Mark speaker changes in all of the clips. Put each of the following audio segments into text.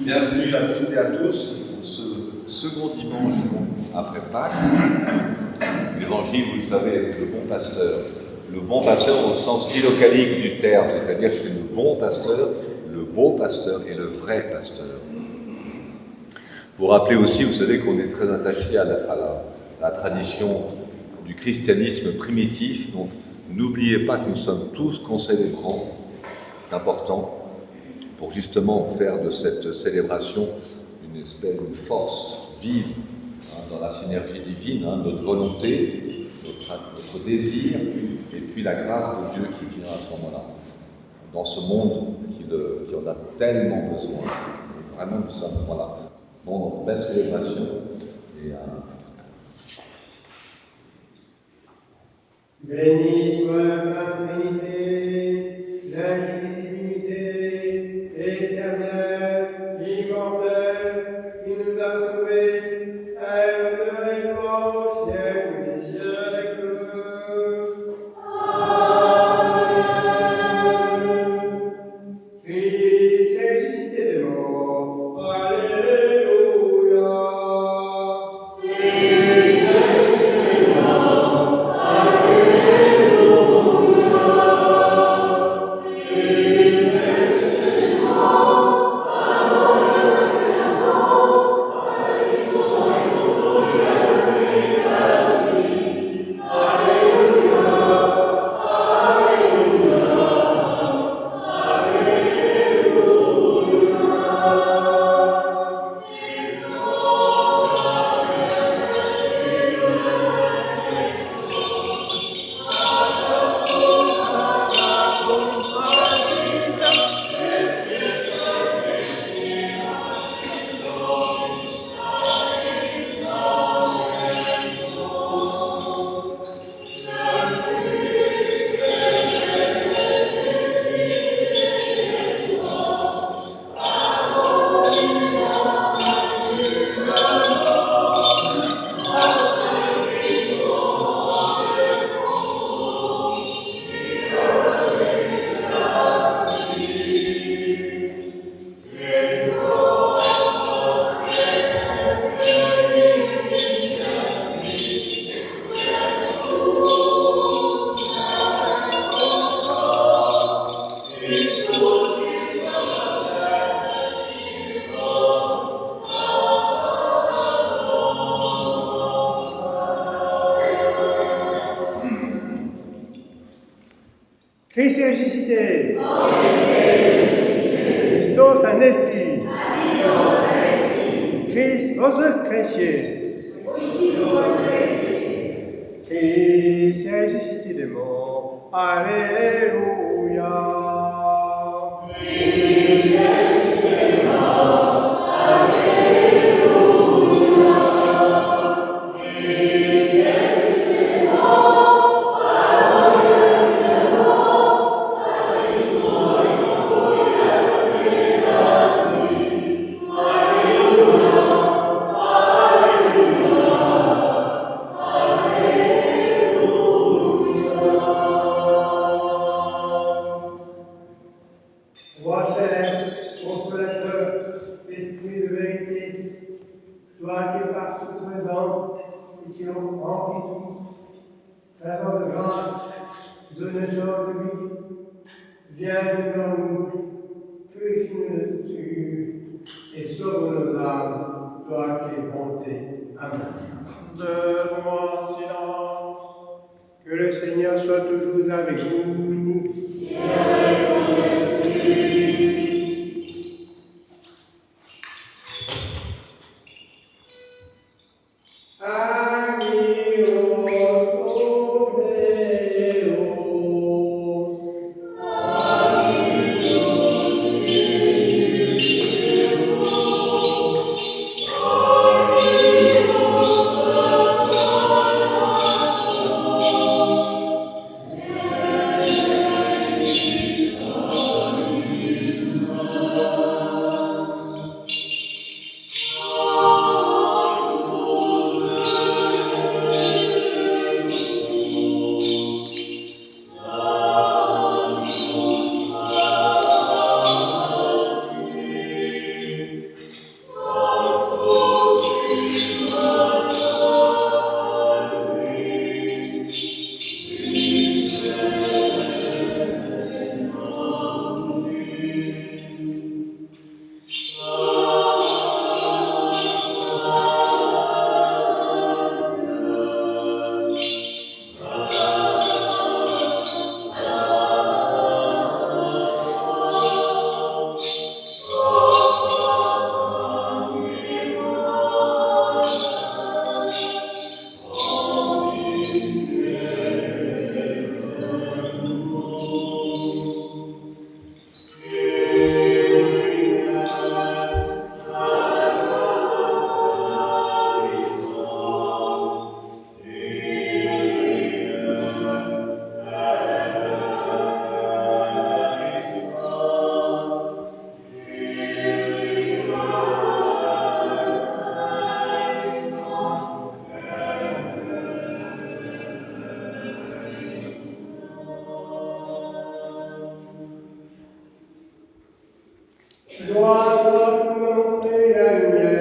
Speaker 1: Bienvenue à toutes et à tous pour ce second dimanche après Pâques. L'évangile, vous le savez, c'est le bon pasteur. Le bon pasteur au sens philocalique du terme, c'est-à-dire que c'est le bon pasteur, le beau pasteur et le vrai pasteur. Vous vous rappelez aussi, vous savez qu'on est très attaché à la tradition du christianisme primitif, donc n'oubliez pas que nous sommes tous concélébrants, c'est important, pour justement faire de cette célébration une force vive dans la synergie divine, notre volonté, notre désir, et puis la grâce de Dieu qui vient à ce moment-là, dans ce monde qui en a tellement besoin. Et vraiment, nous sommes en belle célébration. Et,
Speaker 2: béni soit la Sainte Trinité, l'indivisibilité éternelle, immortelle, qui nous a sauvés, elle demeure au siècle des siècles. Amen. Christ est ressuscité des morts. Alléluia. Christ est ressuscité. Christos anesti. Christ resurrectie. Christ est ressuscité des morts. Alléluia. Christ est ressuscité des morts. Alléluia. Christ est ressuscité des morts. Que le Seigneur soit toujours avec vous. Et avec ton esprit. toi pour montrer la lumière.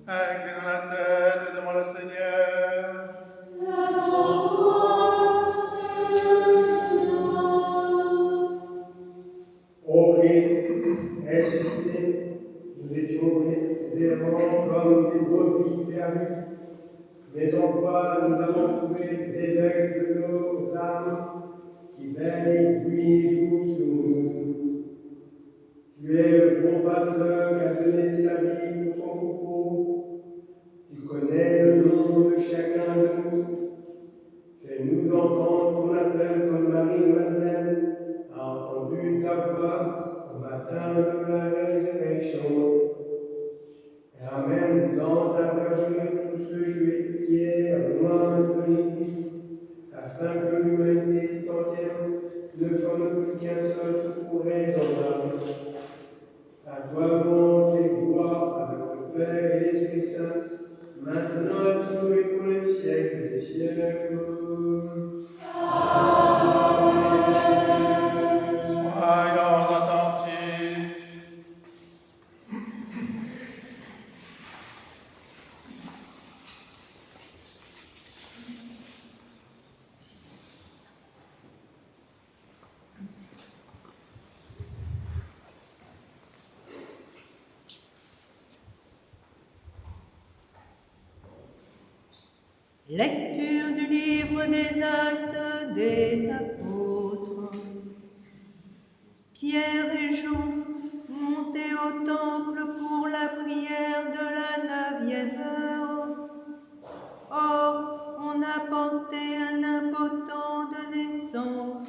Speaker 3: Inclinons la tête devant le Seigneur.
Speaker 2: Ô Christ, ressuscité, nous étions errants comme des brebis perdues, mais en toi nous avons trouvé l'éveil de nos âmes qui veillent nuit et jour sur nous. Tu es le bon pasteur qui a donné sa vie pour son troupeau. Tu connais le nom de chacun de nous. Fais-nous entendre ton appel comme Marie-Madeleine a entendu ta voix au matin de la résurrection. Ramène dans ta bergerie tous ceux qui est loin de l'Église, afin que l'humanité tout entière ne forme plus qu'un seul troupeau raisonnable. À toi monte et gloire avec le Père et l'Esprit Saint, maintenant et toujours et pour les siècles des siècles.
Speaker 3: Soyons attentifs.
Speaker 4: Lecture du livre des Actes des Apôtres. Pierre et Jean montaient au temple pour la prière de la 9e heure. Or, on apportait un impotent de naissance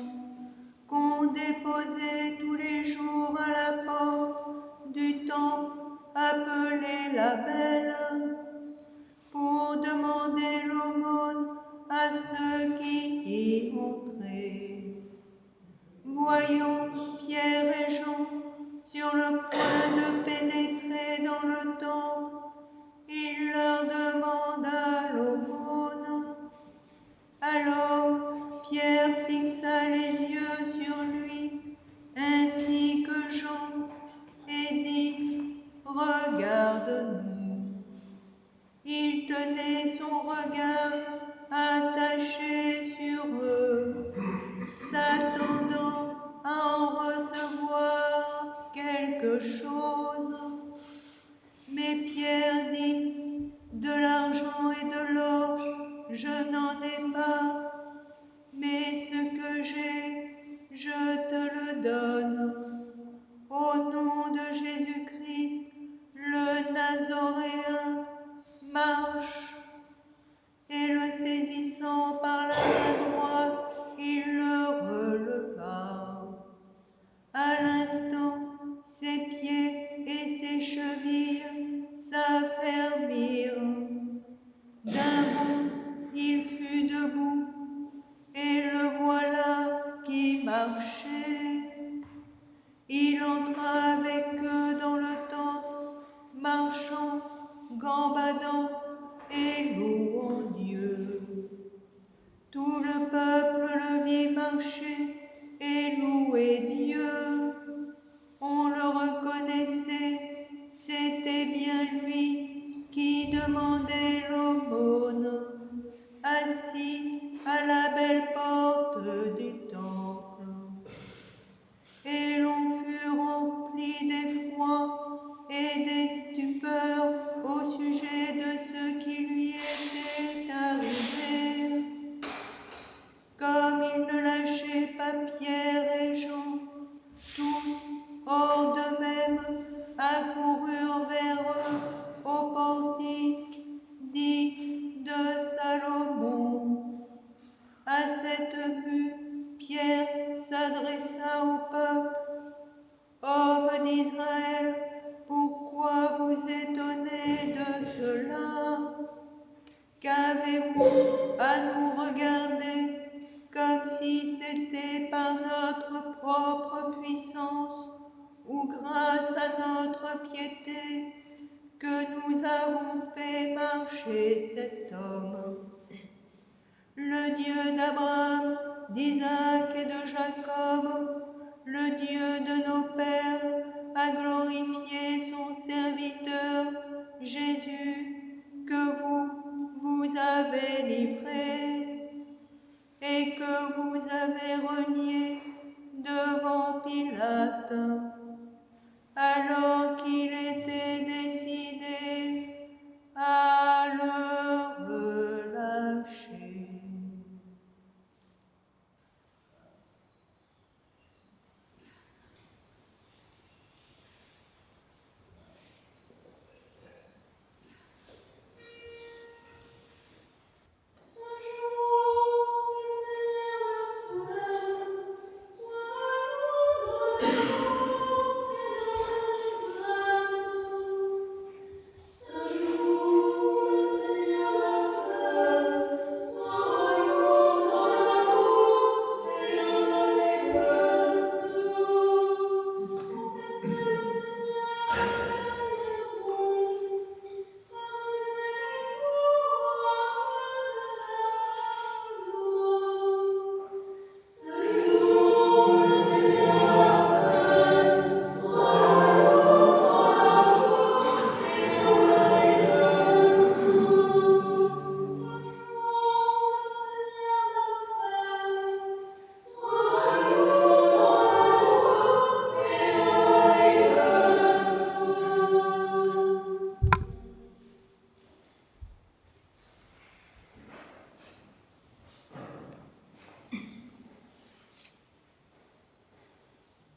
Speaker 4: qu'on déposait tous les jours à la porte du temple appelé la Belle, pour demander l'aumône à ceux qui y entraient. Voyons Pierre et Jean sur le point de pénétrer dans le temple, il leur demanda l'aumône. Alors Pierre fixa les yeux sur lui, ainsi que Jean, et dit « regarde-nous. Il tenait son regard attaché sur eux, s'attendant à en recevoir quelque chose. Mais Pierre dit, de l'argent et de l'or, je n'en ai pas, mais ce que j'ai, je te le donne. Au nom de Jésus-Christ, le Nazoréen, marche. Et le saisissant par la main droite, il le releva. À l'instant, ses pieds et ses chevilles s'affermirent. D'un bond, il fut debout, et le voilà qui marchait. Il entra avec eux dans le temple, marchant, gambadant et louant Dieu. Tout le peuple le vit marcher et louer Dieu. On le reconnaissait, c'était bien lui qui demandait l'aumône, assis à la belle porte du temple. Et l'on fut rempli d'effroi et des stupeurs au sujet de ce qui lui était arrivé. Comme il ne lâchait pas Pierre et Jean, tous, hors d'eux-mêmes, accoururent vers eux au portique dit de Salomon. À cette vue, Pierre s'adressa au peuple. « Hommes d'Israël, pourquoi vous étonnez de cela? Qu'avez-vous à nous regarder comme si c'était par notre propre puissance ou grâce à notre piété que nous avons fait marcher cet homme? Le Dieu d'Abraham, d'Isaac et de Jacob, le Dieu de nos pères, a glorifié son serviteur Jésus que vous avez livré et que vous avez renié devant Pilate, alors qu'il était décidé à le relâcher. »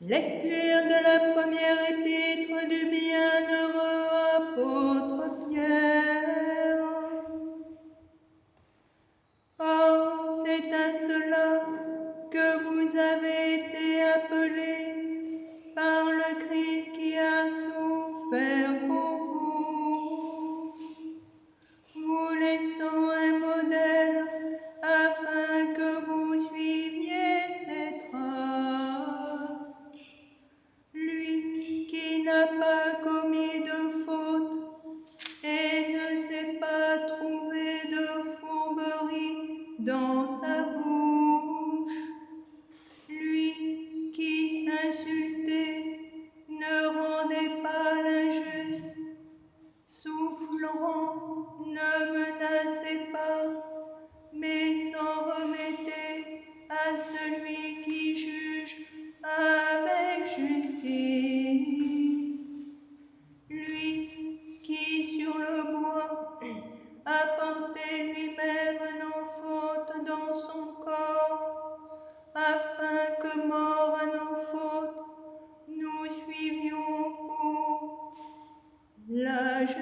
Speaker 4: Lecture de la première épître du bienheureux apôtre Pierre. Or, c'est à cela que vous avez été appelés par le Christ qui a souffert pour vous, vous laissant un modèle afin que vous suiviez ses traces.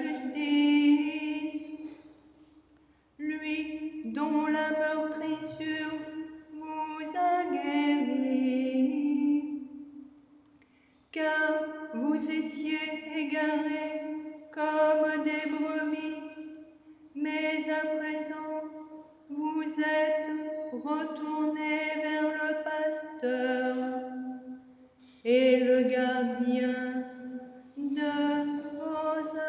Speaker 4: justice, lui dont la meurtrissure vous a guéri, car vous étiez égarés comme des brebis, mais à présent vous êtes retournés vers le pasteur et le gardien de vos âmes.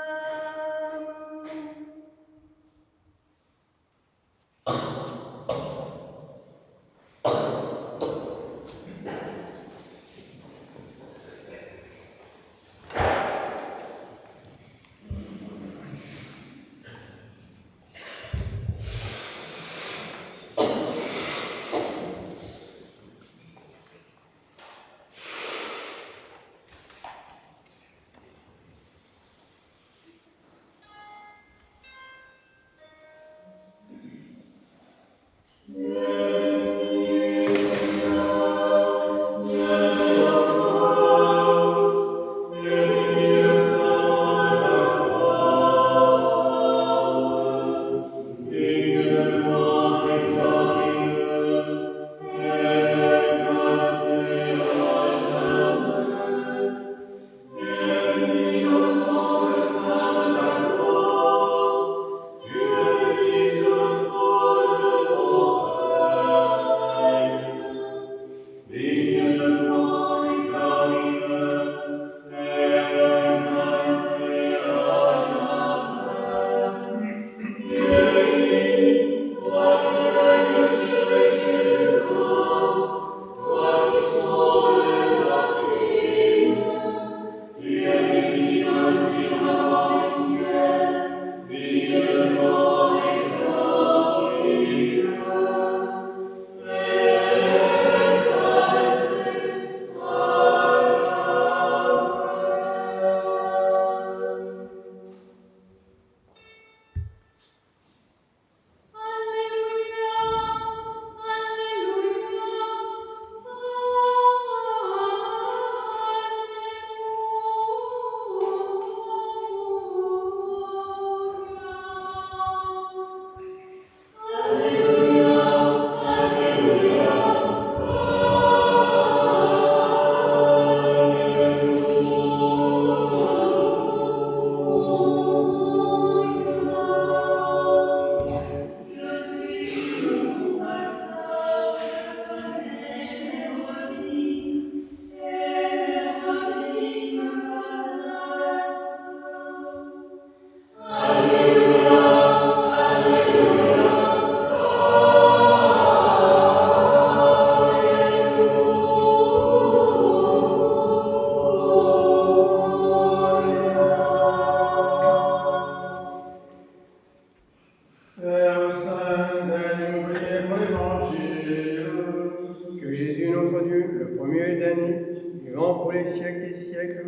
Speaker 2: Que Jésus notre Dieu, le premier et dernier, vivant pour les siècles des siècles,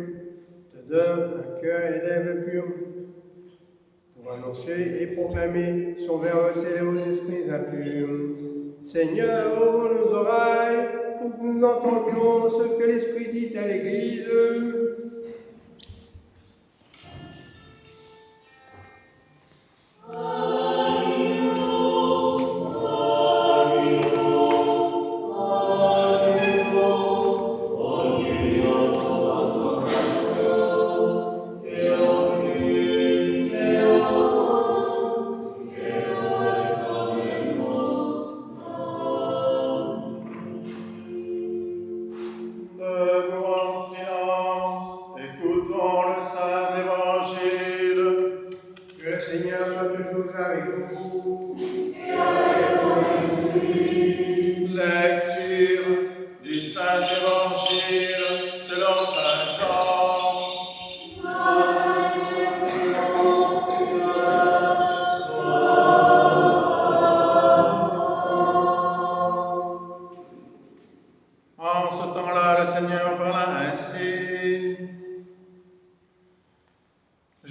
Speaker 2: te donne un cœur et lèvres purs pour annoncer et proclamer son verbe scellé aux esprits impurs. Seigneur, ouvre nos oreilles pour que nous entendions ce que l'Esprit dit à l'Église.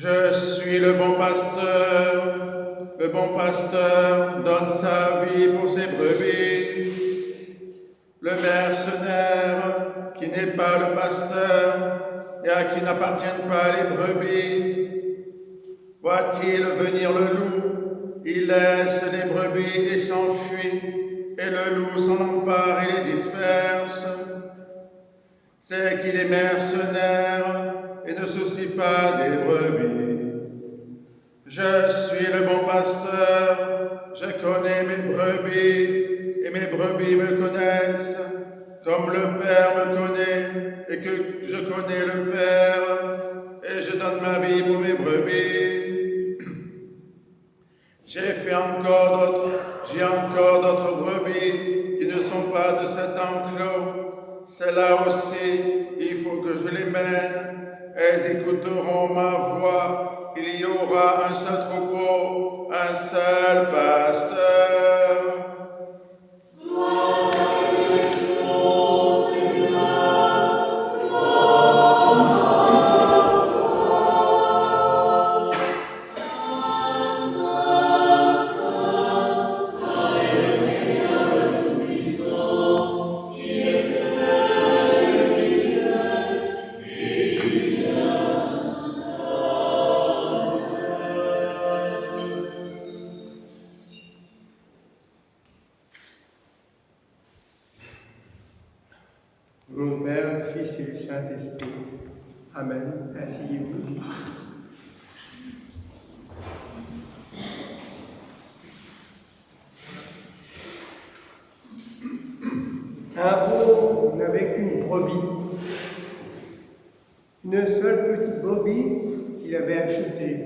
Speaker 3: Je suis le bon pasteur. Le bon pasteur donne sa vie pour ses brebis. Le mercenaire, qui n'est pas le pasteur et à qui n'appartiennent pas les brebis, Voit-il venir le loup, il laisse les brebis et s'enfuit, et le loup s'en empare et les disperse. C'est qu'il est mercenaire et ne soucie pas des brebis. Je suis le bon pasteur, je connais mes brebis, et mes brebis me connaissent, comme le Père me connaît, et que je connais le Père, et je donne ma vie pour mes brebis. J'ai encore d'autres brebis qui ne sont pas de cet enclos. Celles-là aussi, il faut que je les mène. Elles écouteront ma voix. Il y aura un seul troupeau, un seul pasteur.
Speaker 2: Au nom du Père, du Fils et du Saint-Esprit. Amen. Asseyez-vous. Un pauvre n'avait qu'une brebis, une seule petite brebis qu'il avait achetée.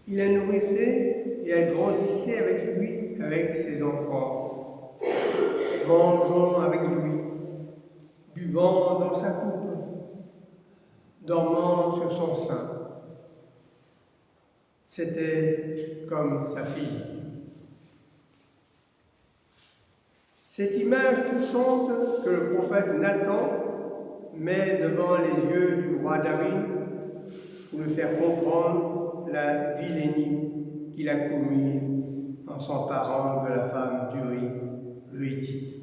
Speaker 2: Il la nourrissait et elle grandissait avec lui, avec ses enfants, mangeant avec lui, buvant dans sa coupe, dormant sur son sein. C'était comme sa fille. Cette image touchante que le prophète Nathan met devant les yeux du roi David pour lui faire comprendre la vilainie qu'il a commise en s'emparant de la femme d'Uri, le Hittite.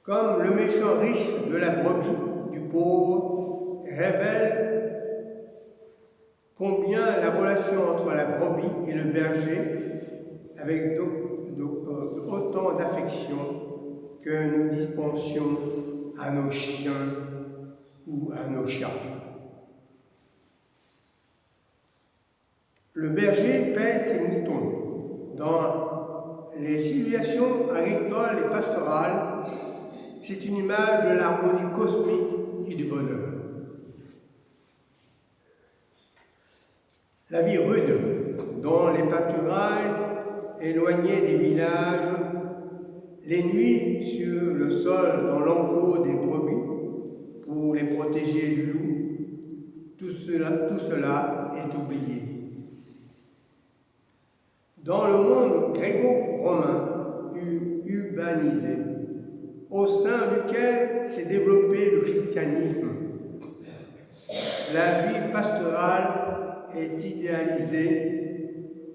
Speaker 2: Comme le méchant riche de la brebis, du pauvre, révèle combien la relation entre la brebis et le berger, avec autant d'affection que nous dispensions à nos chiens ou à nos chats. Le berger paie ses moutons. Dans les civilisations agricoles et pastorales, c'est une image de l'harmonie cosmique et du bonheur. La vie rude, dans les pâturages éloignés des villages, les nuits sur le sol dans l'enclos des brebis pour les protéger du loup, tout cela est oublié. Dans le monde gréco-romain urbanisé, au sein duquel s'est développé le christianisme, la vie pastorale est idéalisée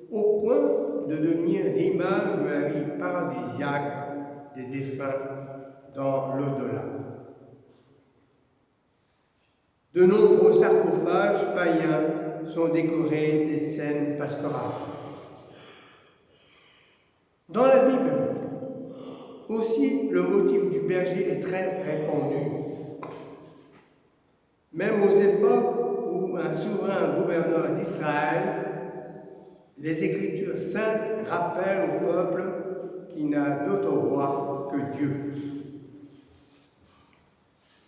Speaker 2: au point de devenir l'image de la vie paradisiaque des défunts dans l'au-delà. De nombreux sarcophages païens sont décorés des scènes pastorales. Dans la Bible, aussi, le motif du berger est très répandu. Même aux époques où un souverain gouverneur d'Israël, les Écritures saintes rappellent au peuple qu'il n'a d'autre roi que Dieu.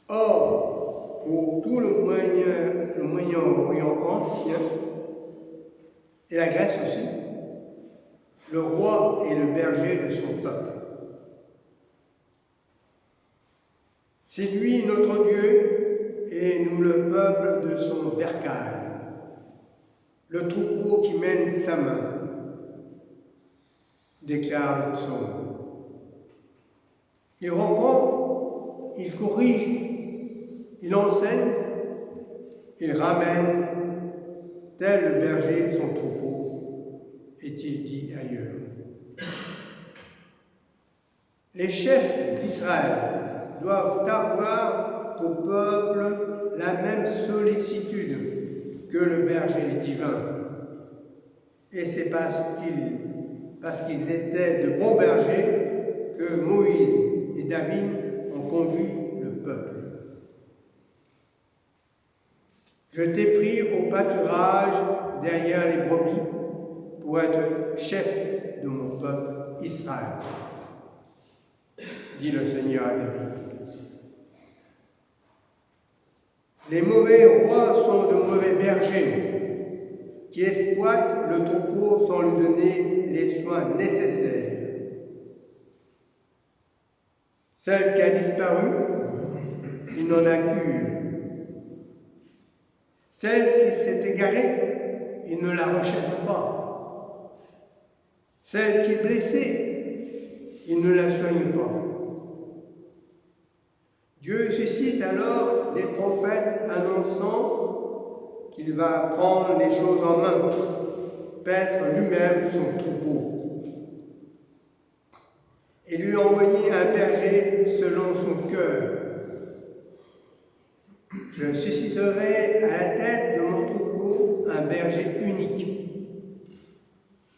Speaker 2: Or, pour tout le Moyen-Orient ancien, et la Grèce aussi, le roi est le berger de son peuple. C'est lui notre Dieu et nous le peuple de son bercail, le troupeau qui mène sa main, déclare le psaume. Il reprend, il corrige, il enseigne, il ramène, tel le berger son troupeau, est-il dit ailleurs. Les chefs d'Israël doivent avoir au peuple la même sollicitude le berger est divin. Et c'est parce qu'ils étaient de bons bergers que Moïse et David ont conduit le peuple. Je t'ai pris au pâturage derrière les brebis pour être chef de mon peuple Israël, dit le Seigneur à David. Les mauvais rois sont de mauvais bergers qui exploitent le troupeau sans lui donner les soins nécessaires. Celle qui a disparu, il n'en a qu'une. Celle qui s'est égarée, il ne la recherche pas. Celle qui est blessée, il ne la soigne pas. Dieu suscite alors des prophètes annonçant qu'il va prendre les choses en main, paître lui-même son troupeau, et lui envoyer un berger selon son cœur. Je susciterai à la tête de mon troupeau un berger unique.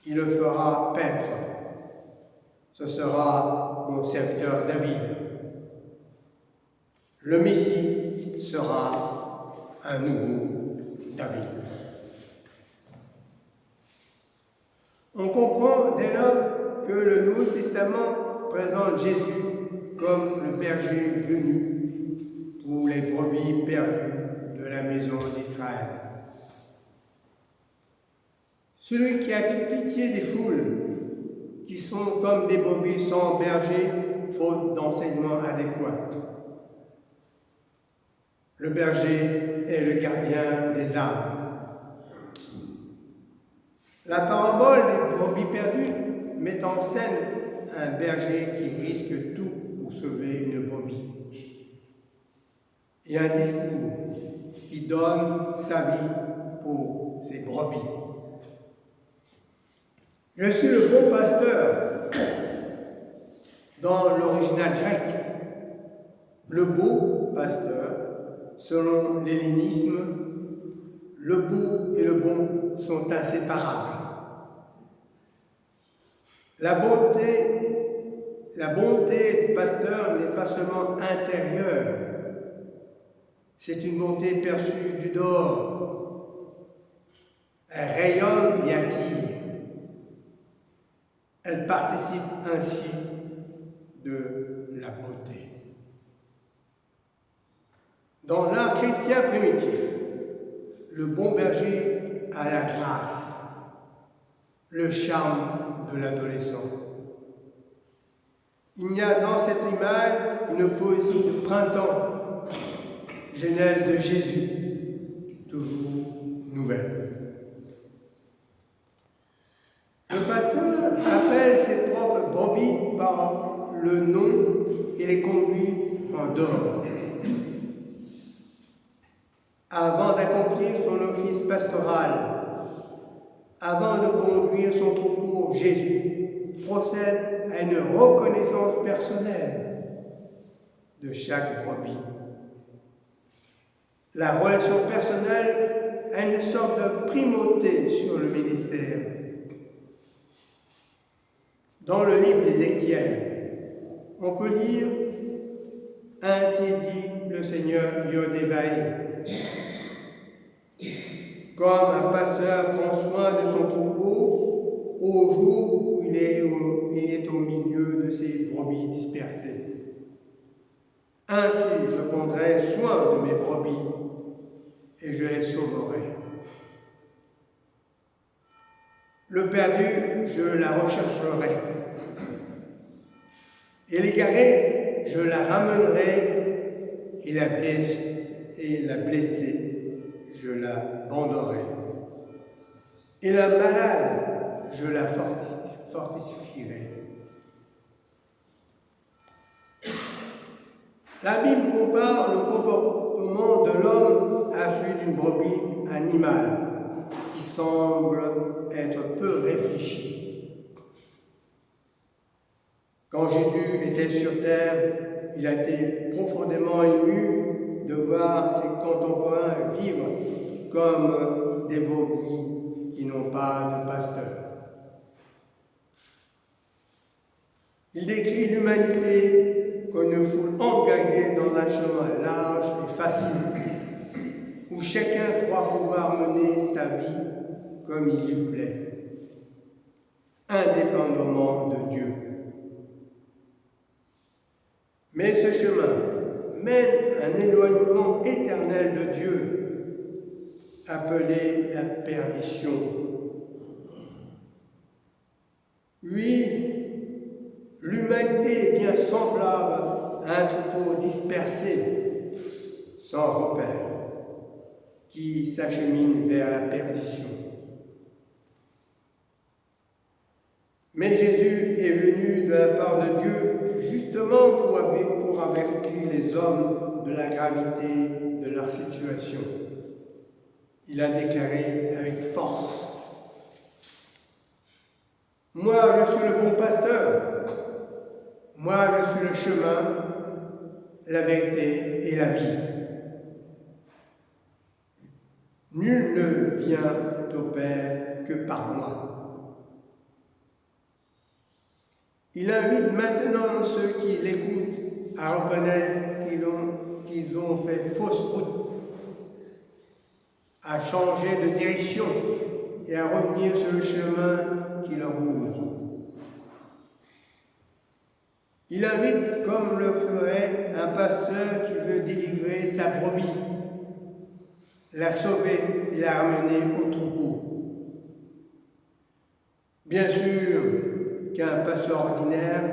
Speaker 2: Il le fera paître. Ce sera mon serviteur David. Le Messie sera un nouveau David. On comprend dès lors que le Nouveau Testament présente Jésus comme le berger venu pour les brebis perdues de la maison d'Israël. Celui qui a pitié des foules, qui sont comme des brebis sans berger, faute d'enseignement adéquat. Le berger est le gardien des âmes. La parabole des brebis perdues met en scène un berger qui risque tout pour sauver une brebis. Et un discours qui donne sa vie pour ses brebis. Je suis le bon pasteur. Dans l'original grec, le beau pasteur, selon l'hellénisme, le beau et le bon sont inséparables. La bonté du pasteur n'est pas seulement intérieure, c'est une bonté perçue du dehors. Elle rayonne et attire. Elle participe ainsi de la beauté. Dans l'art chrétien primitif, le bon berger a la grâce, le charme de l'adolescent. Il y a dans cette image une poésie de printemps, Genèse de Jésus, toujours nouvelle. Le pasteur appelle ses propres brebis par le nom et les conduit en dehors. Avant d'accomplir son office pastoral, avant de conduire son troupeau, Jésus procède à une reconnaissance personnelle de chaque brebis. La relation personnelle a une sorte de primauté sur le ministère. Dans le livre d'Ézéchiel, on peut lire « Ainsi dit le Seigneur Yod-Hé-Vaï » comme un pasteur prend soin de son troupeau au jour où il est au milieu de ses brebis dispersées. Ainsi, je prendrai soin de mes brebis et je les sauverai. Le perdu, je la rechercherai. Et l'égarée, je la ramènerai et la blessée, je la banderai. Et la malade, je la fortifierai. La Bible compare le comportement de l'homme à celui d'une brebis animale qui semble être peu réfléchi. Quand Jésus était sur terre, il a été profondément ému de voir ses contemporains vivre comme des brebis qui n'ont pas de pasteur. Il décrit l'humanité comme une foule engagée dans un chemin large et facile, où chacun croit pouvoir mener sa vie comme il lui plaît, indépendamment de Dieu. Mais ce chemin mène à un éloignement éternel de Dieu, appelé la perdition. Oui, l'humanité est bien semblable à un troupeau dispersé, sans repère, qui s'achemine vers la perdition. Mais Jésus est venu de la part de Dieu justement pour avertir les hommes de la gravité de leur situation. Il a déclaré avec force: « Moi, je suis le bon pasteur. Moi, je suis le chemin, la vérité et la vie. Nul ne vient au Père que par moi. » Il invite maintenant ceux qui l'écoutent à reconnaître qu'ils ont fait fausse route, à changer de direction et à revenir sur le chemin qui leur ouvre. Il invite comme le ferait un pasteur qui veut délivrer sa brebis, la sauver et la ramener au troupeau. Bien sûr qu'un pasteur ordinaire,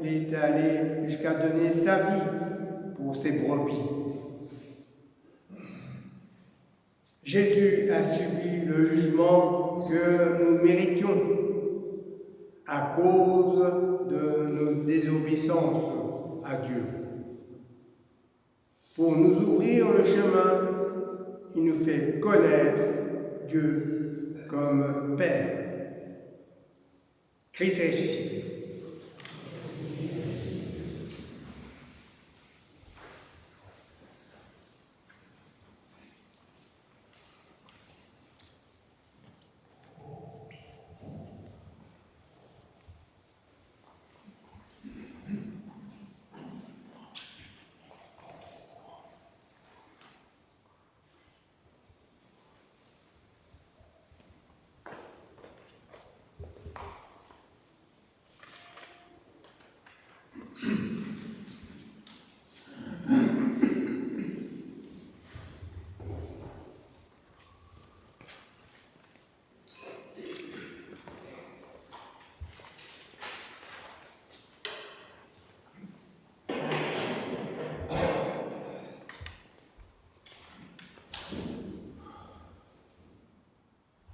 Speaker 2: il est allé jusqu'à donner sa vie pour ses brebis. Jésus a subi le jugement que nous méritions à cause de nos désobéissances à Dieu. Pour nous ouvrir le chemin, il nous fait connaître Dieu comme Père. Christ est ressuscité.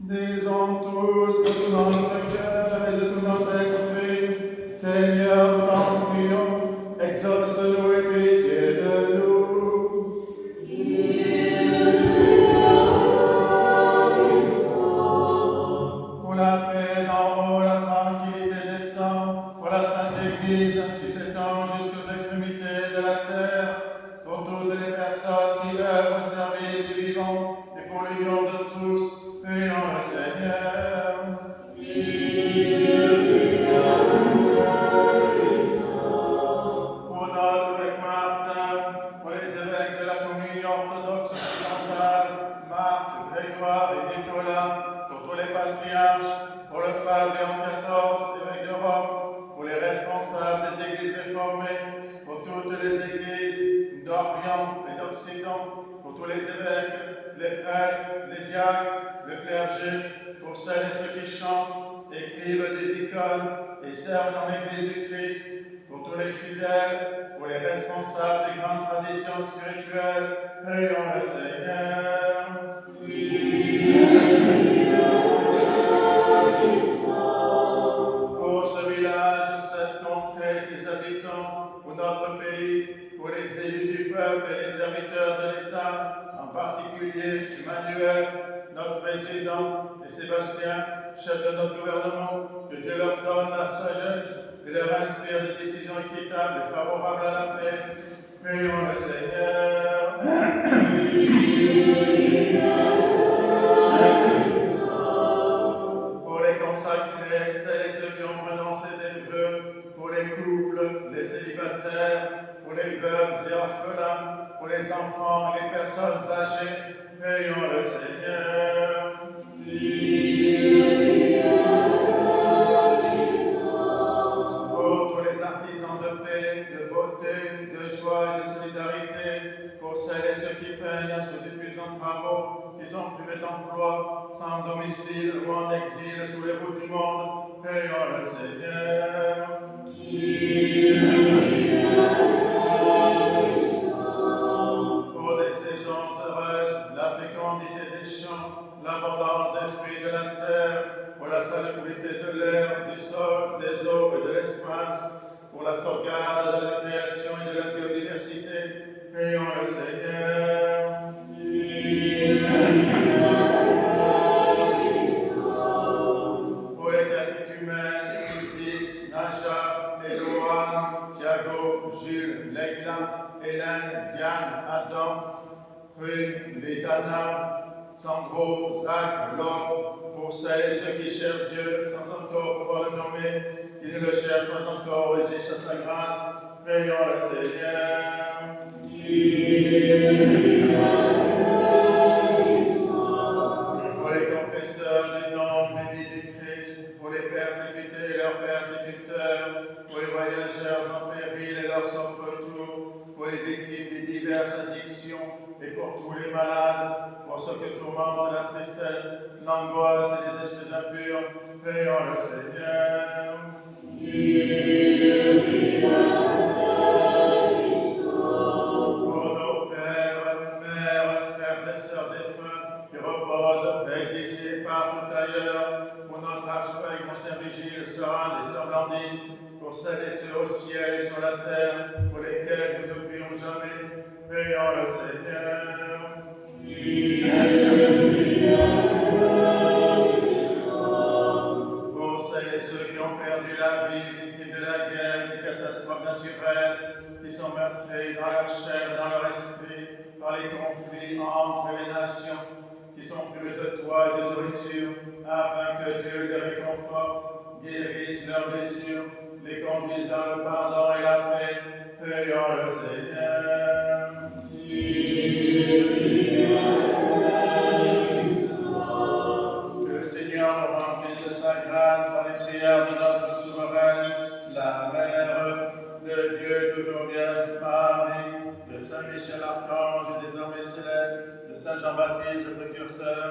Speaker 3: Disons tous de tout notre cœur et de tout notre esprit, Seigneur, nous t'en prions, exauce-nous et pitié de nous. Pour la paix d'en haut, la tranquillité des temps, pour la sainte Église qui s'étend jusqu'aux extrémités de la terre, pour toutes les personnes qui œuvrent au service des vivants et pour l'union de tous. Prions le Seigneur. Pour notre évêque Martin, pour les évêques de la communion orthodoxe occidentale, Marc, Grégoire et Nicolas, pour tous les patriarches, pour le pape Léon XIV, évêque de Rome, pour les responsables des églises réformées, pour toutes les églises d'Orient et d'Occident, pour tous les évêques, les prêtres, les diacres, le clergé, pour celles et ceux qui chantent, écrivent des icônes et servent dans l'Église du Christ, pour tous les fidèles, pour les responsables des grandes traditions spirituelles, prions le Seigneur. Pour ce village, cette contrée, ses habitants, pour notre pays, pour les élus du peuple et les serviteurs de l'État, en particulier Emmanuel, notre président, et Sébastien, chef de notre gouvernement, que Dieu leur donne la sagesse et leur inspire des décisions équitables et favorables à la paix. Prions le Seigneur. enfants et les personnes âgées. Prions le Seigneur. Pour tous les artisans de paix, de beauté, de joie et de solidarité, pour celles et ceux qui peignent sous d'épuisants travaux, qui sont privés d'emploi, sans domicile ou en exil sous les routes du monde, prions le Seigneur. Pour des saisons heureuses, la fécondité des champs, l'abondance des fruits de la terre, pour la salubrité de l'air, du sol, des eaux et de l'espace, pour la sauvegarde de la création et de la biodiversité, prions le Seigneur. Pour les catéchumènes, Isis, Naja, Eloane, Thiago, Jules, Legla, Hélène, Diane, Adam, Prune, Létana, Sandro, Zach, Laure, pour celles et ceux qui cherchent Dieu sans encore pouvoir le nommer, qui ne le cherchent pas encore, résistent à sa grâce, prions le Seigneur. Pour les confesseurs du nom béni du Christ, pour les persécutés et leurs persécuteurs, pour les voyageurs en péril et leurs sauf retour, pour les victimes des diverses addictions et pour tous les malades, pour ceux que tourmente la tristesse, l'angoisse et les esprits impurs, prions le Seigneur. Pour nos pères, mères, frères et sœurs défunts qui reposent près d'ici et partout ailleurs, pour notre archevêque, Monseigneur Vigile, Sœur et Sœur Blandine, pour celles et ceux au ciel et sur la terre, pour lesquels nous ne prions jamais, prions le Seigneur. Pour celles et ceux qui ont perdu la vie, victimes de la guerre, des catastrophes naturelles, qui sont meurtris dans leur chair et dans leur esprit, par les conflits entre les nations, qui sont privés de toit et de nourriture, afin que Dieu les réconforte, guérisse leurs blessures, les conduise dans le pardon et la paix, prions le Seigneur. Que le Seigneur nous remplisse de sa grâce par les prières de notre souveraine, la Mère de Dieu, toujours Vierge Marie, de Saint Michel Archange et des armées célestes, de Saint Jean-Baptiste, le précurseur,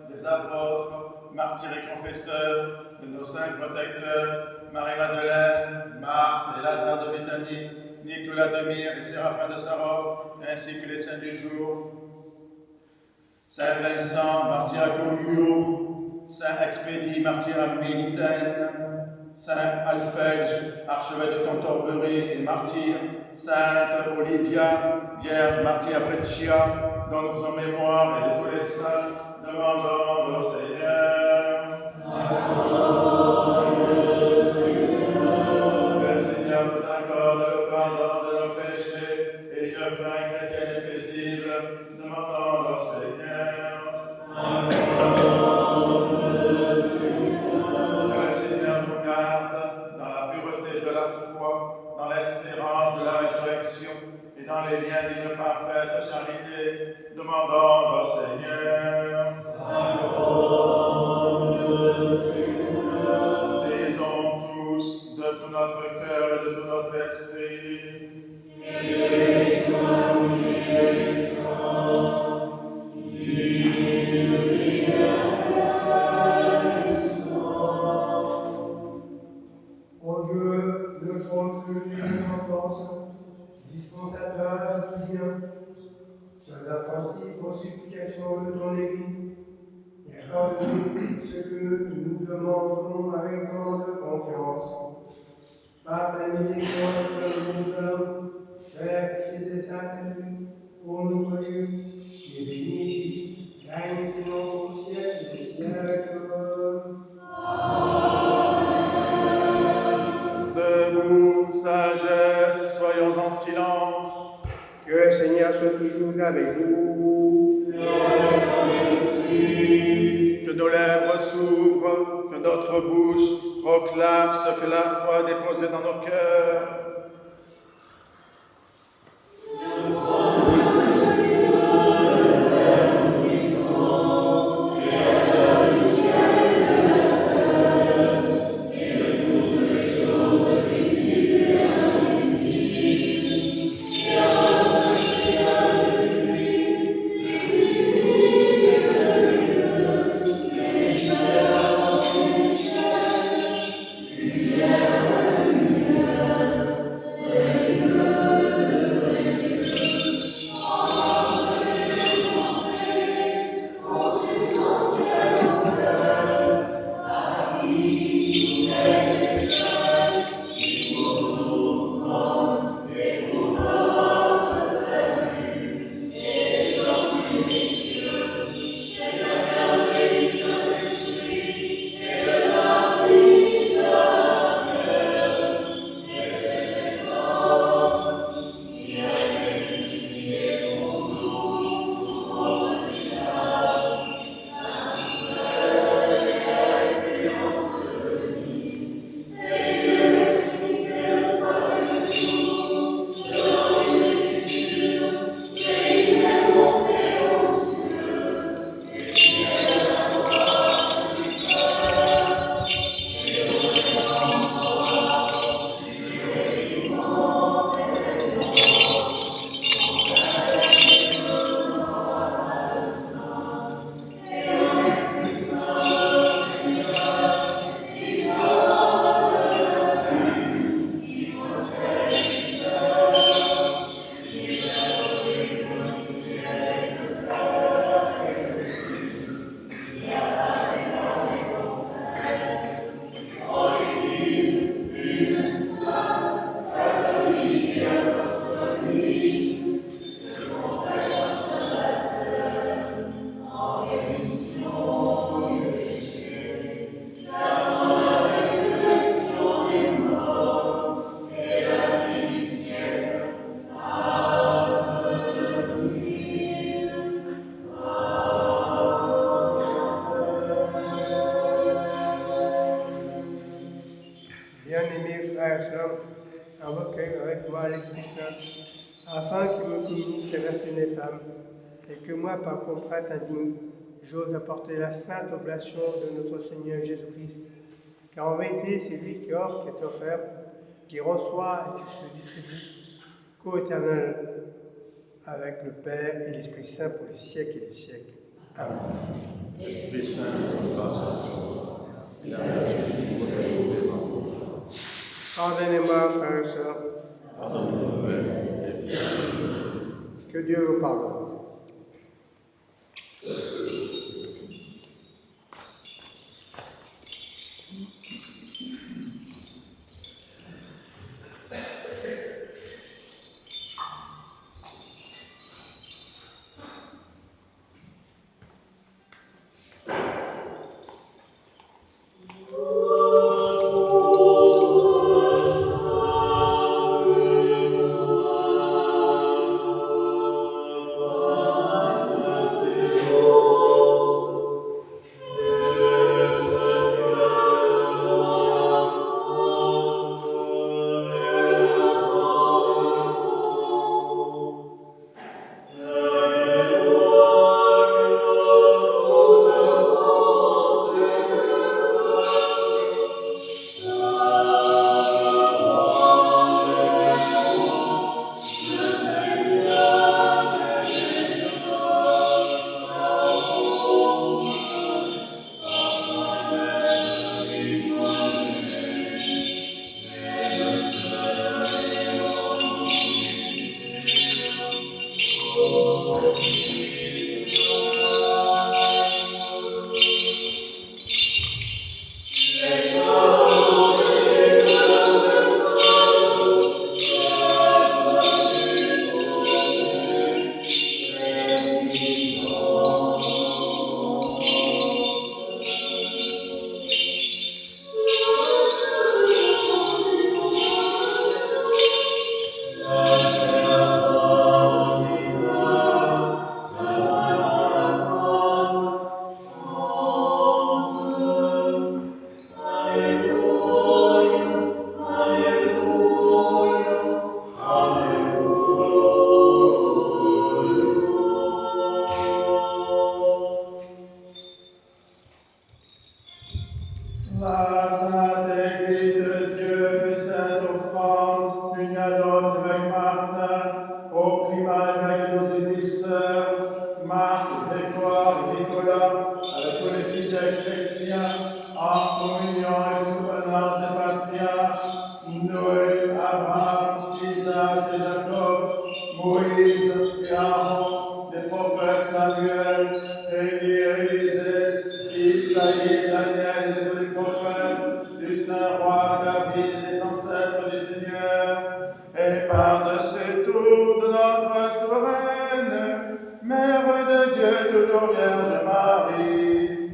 Speaker 3: des apôtres, martyrs et confesseurs, de nos saints protecteurs, Marie-Madeleine, Marthe et Lazare de Béthanie, Nicolas de Myre et Séraphin de Sarov, ainsi que les saints du jour, Saint Vincent, martyr à Collioure, Saint Expédie, martyr à Militaine, Saint Alphège, archevêque de Cantorbéry et martyr, Sainte Olivia, vierge martyr à Brescia, dans notre mémoire et de tous les saints, demandons au Seigneur. Que le Seigneur nous accorde le pardon de nos péchés et une fin chrétienne et paisible, demandons au Seigneur. Que le Seigneur nous garde dans la pureté de la foi, dans l'espérance de la résurrection et dans les liens d'une parfaite charité, demandons au Seigneur. Disons tous de tout notre cœur et de tout notre esprit.
Speaker 2: Ô Dieu, le trône de notre force, dispensateur de bien, sois attentif aux supplications de ton Église, et accorde-nous ce que nous demandons avec grande confiance. Par ta miséricorde que nous donnons, Père, Fils et Saint-Esprit, pour notre Dieu, qui est béni, règne toujours au siècle des siècles.
Speaker 3: Debout, sagesse, soyons en silence.
Speaker 2: Que le Seigneur soit toujours avec vous.
Speaker 3: Que nos lèvres s'ouvrent, que notre bouche proclame ce que la foi déposé dans nos cœurs.
Speaker 2: frères et sœurs, invoquez avec moi l'Esprit Saint, afin qu'il me communique la vertu des femmes, et que moi, par contrainte indigne, j'ose apporter la sainte oblation de notre Seigneur Jésus-Christ. Car en vérité, c'est lui qui offre, qui est offert, qui reçoit et qui se distribue, co-éternel avec le Père et l'Esprit Saint pour les siècles et les siècles. Amen.
Speaker 3: L'Esprit Saint descendra sur toi, et la vertu du Dieu
Speaker 2: Pardonnez-moi, frères et sœurs,
Speaker 3: pardonne-nous, Père, et bien.
Speaker 2: que Dieu vous pardonne.
Speaker 3: La sainte Église de Dieu fait cette offrande, une à l'autre avec Martin, au primat avec nos émissaires, Marc, Grégoire, Nicolas, avec tous les fidèles chrétiens, en communion et souvenance des patriarches, Noé, Abraham, Isaac et Jacob, Moïse et Aaron, les prophètes Samuel, Élie et Élisée, Isaïe, Daniel et tous les prophètes, du saint roi David et des ancêtres du Seigneur, et par-dessus tout de notre souveraine, Mère de Dieu, toujours Vierge Marie.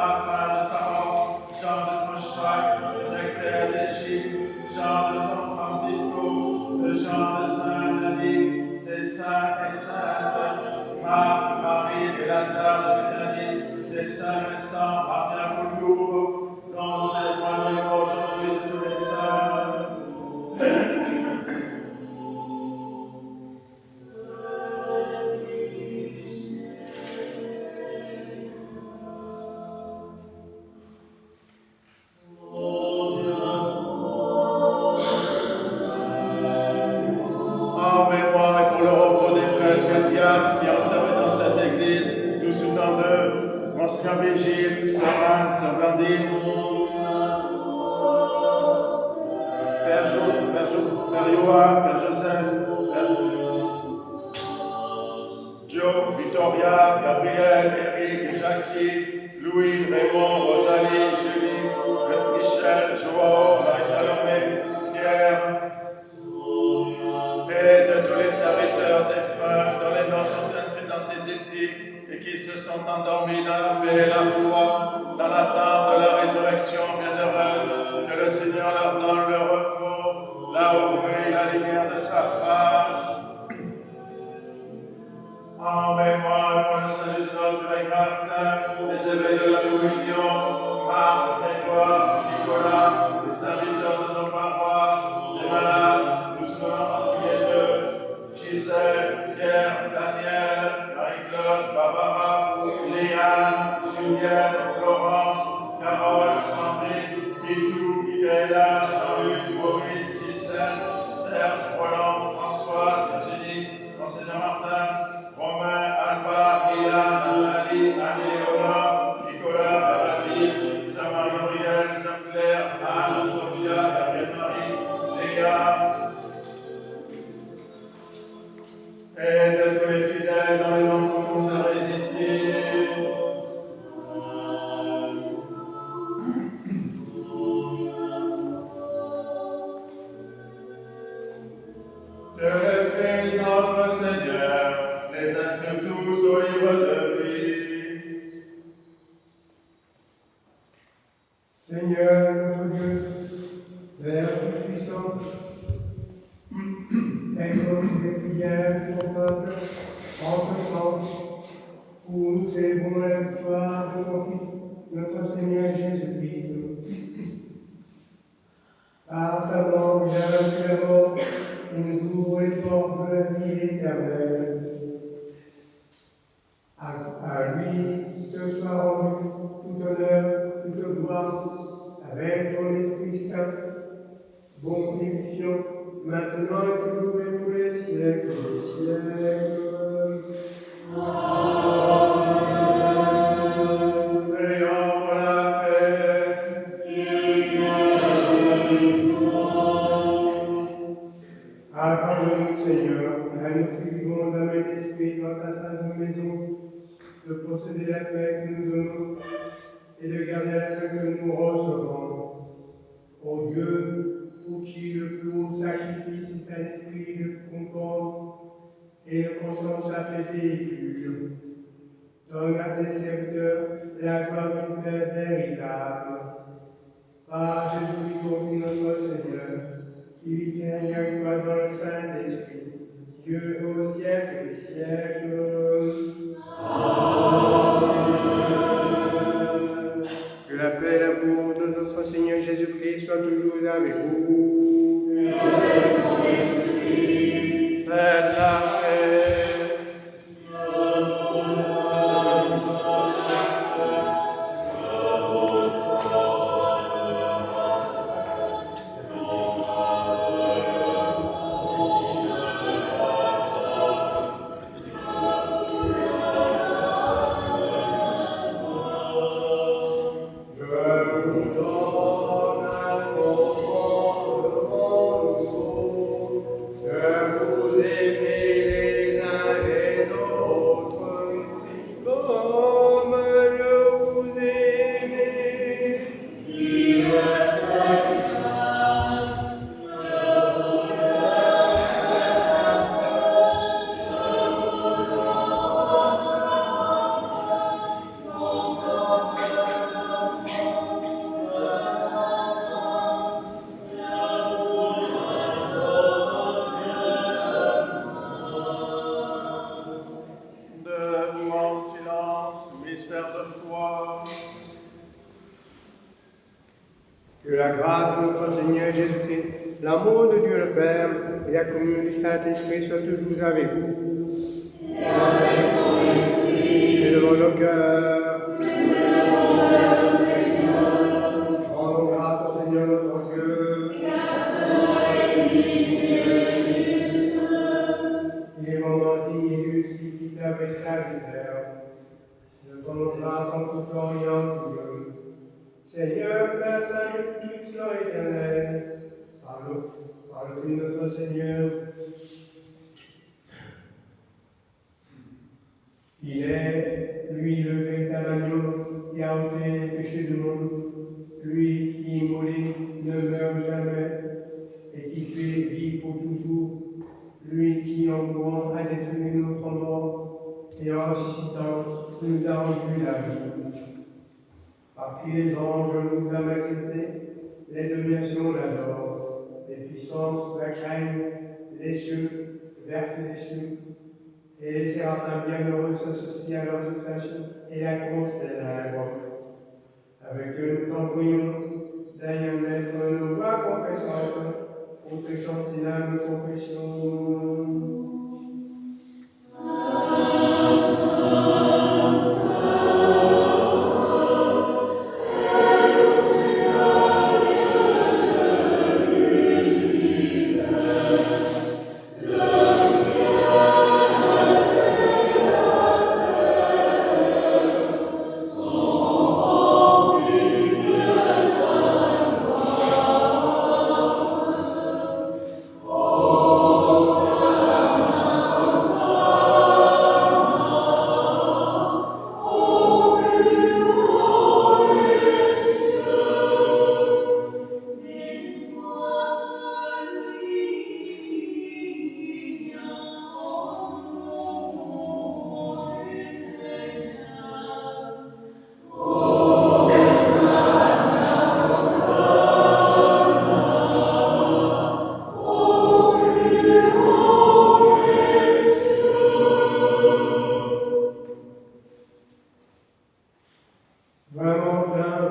Speaker 3: la fin de sa mort, Jean de Trochvac, recteur d'Égypte, Jean de San Francisco, de Jean de Saint-Denis, des saints et saintes, Marc, Marie et Lazare de Béthanie, des saints Vincent, Martin Couture, dont nous célébrons aujourd'hui de tous les saints. En mémoire et pour le repos des prêtres et diacres qui ont servi dans cette église, nous soutenons d'eux, Monseigneur Vigile, Sœur Anne, Sœur Blandine, Père Johan, Père Joseph, Père Joe, Victoria, Gabriel, Eric, Jackie, Louis, Raymond, Rosalie, Julie, Michel, Joao, Marie-Salomé, Pierre, et de tous les serviteurs défunts dont les noms sont inscrits dans ces diptyques et qui se sont endormis dans la paix et la foi, dans l'attente de la résurrection bienheureuse, que le Seigneur leur donne le repos, là où brille la lumière de sa face. En mémoire pour le salut de notre évêque Martin, les évêques de la communion, Marc, Grégoire, Nicolas, les serviteurs de nos paroisses, les malades, nous sommes en particulier d'eux, Gisèle, Pierre, Daniel, Marie-Claude, Barbara, Léane, Juliette, Florence, Carole, Sandrine, Bidou, Michaela, Jean-Luc, Maurice, Gisèle, Serge, Roland, Françoise, Virginie, Monseigneur Martin, Romain, Alba, Milan, Anali, Anne-Léonore, Nicolas, Basile, Sœur Marie-Gabrielle, Sœur Claire, Anne, Sophia, Gabrielle-Marie, Léa, et de tous les fidèles dont les noms sont conservés ici. Que le Christ notre Seigneur les inscrive tous au livre de vie.
Speaker 2: Seigneur, notre Dieu, Père tout-puissant, écoute les prières de ton peuple en ce sens où nous célébrons la victoire de ton Fils, notre Seigneur Jésus-Christ. Par sa mort, il a vaincu la mort et nous ouvre les portes de la vie éternelle. À lui te soit rendu tout honneur, toute gloire, avec ton Esprit Saint, bon et puissant, maintenant et toujours et pour les siècles des siècles.
Speaker 3: Amen. Prions pour la paix.
Speaker 2: Accorde-nous, Seigneur, à nous qui vivons dans même esprit dans ta sainte maison, de posséder la paix que nous donnons et de garder la paix que nous recevons. Ô Dieu, pour qui le plus haut sacrifice est un esprit de concorde et de conscience apaisée et pure, donne à tes serviteurs la gloire d'une paix véritable. Par Jésus-Christ, ton Fils notre Seigneur, qui vit et règne avec toi dans le Saint-Esprit, Dieu au siècle des siècles. Amen. Que la paix et l'amour de notre Seigneur Jésus-Christ soient toujours avec vous.
Speaker 3: Et avec ton esprit. Faites la paix. espérance, mystère de foi.
Speaker 2: Que la grâce de notre Seigneur Jésus-Christ, l'amour de Dieu le Père et la communion du Saint-Esprit soient toujours avec vous. Et avec ton esprit. Élevons nos cœurs. Rendons grâce au Seigneur notre Dieu. Il est moment digne et juste qui quitte avec serviteur. Nous donnons grâce en tout temps et en tout lieu. Seigneur, Père Saint, puissant éternel, par le Christ notre Seigneur, il est, lui, le véritable agneau qui a ôté les péchés du monde, lui qui, immolé, ne meurt jamais et qui fait vie pour toujours, lui qui, en mourant, a détruit notre mort et en ressuscitant, nous a rendu la vie. Par qui les anges nous a majestés, les dominations l'adorent, les puissances la craignent, les cieux, vertes des cieux, et les séraphins bienheureux s'associent à leur exaltation et la concèdent à l'invoquent. Avec eux nous t'envoyons, d'ailleurs maître, nos voix confessantes, pour te chanter l'âme confession.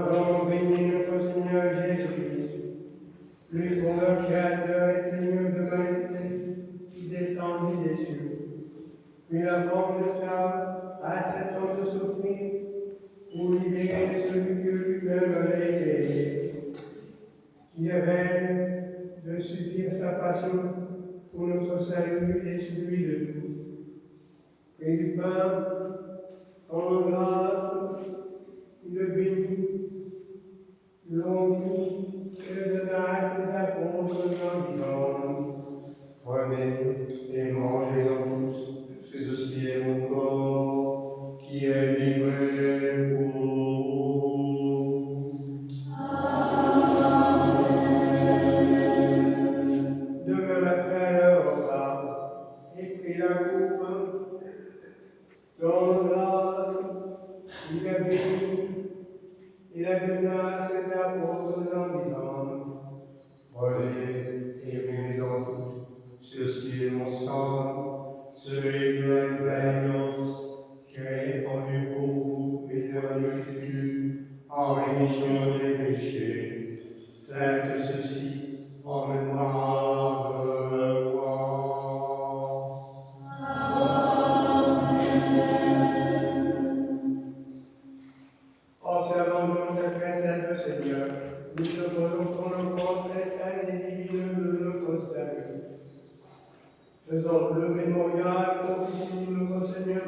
Speaker 2: Vraiment béni notre Seigneur Jésus-Christ, lui pour le Créateur et Seigneur de majesté, qui descendit des cieux, puis la forme d'esclave, acceptant de souffrir, pour libérer celui que lui-même avait créé, qui avait de subir sa passion pour notre salut et celui de tous. Et du pain, en grâce, il le bénit, l'ombrit et le donna à ses apôtres en disant: prenez et mangez-en tous, ceci est mon corps qui est livré pour vous. Amen. De même après le repas, il prit la coupe, dans grâce, il la bénit, il la donna à ses apôtres en disant: prenez et buvez-en tous, ceci est mon sang, celui de la nouvelle alliance, qui est répandu pour vous et de la multitude, en rémission des péchés. Faites ceci en mémoire de moi. Observons donc cette très sainte Seigneur, nous te prenons ton enfant très sainte et divine de notre salut. Faisons le mémorial constitue notre Seigneur,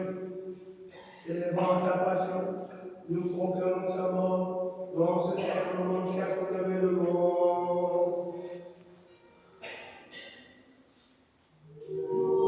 Speaker 2: célébrant sa passion, nous proclamons sa mort dans ce sacrement qui a son avènement.
Speaker 5: Oh,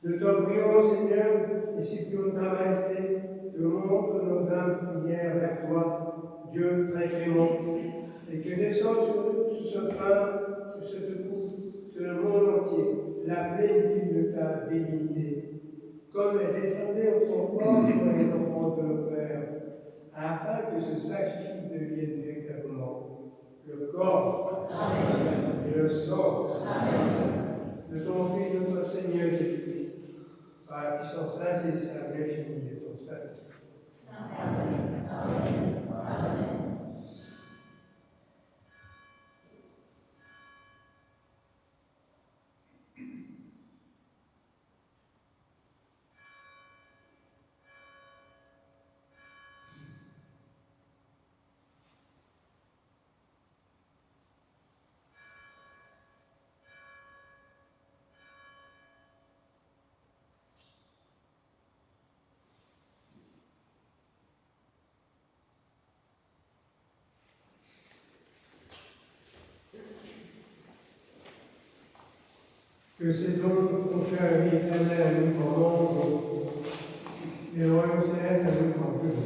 Speaker 2: Nous t'en prions, Seigneur, et supplions ta majesté de montre nos âmes prières vers toi, Dieu très clément, et que descende sous ce pain, sous cette coupe, sur le monde entier, la plénitude de ta divinité, comme elle descendait autrefois sur les enfants de nos pères, afin que ce sacrifice devienne véritablement le corps et le sang de ton Fils, notre Seigneur Jésus-Christ, par la puissance insaisissable et infinie de ton Saint-Esprit. Amen. Que c'est donc ton frère et vie éternelle nous commande, et le royaume céleste à nous conduire.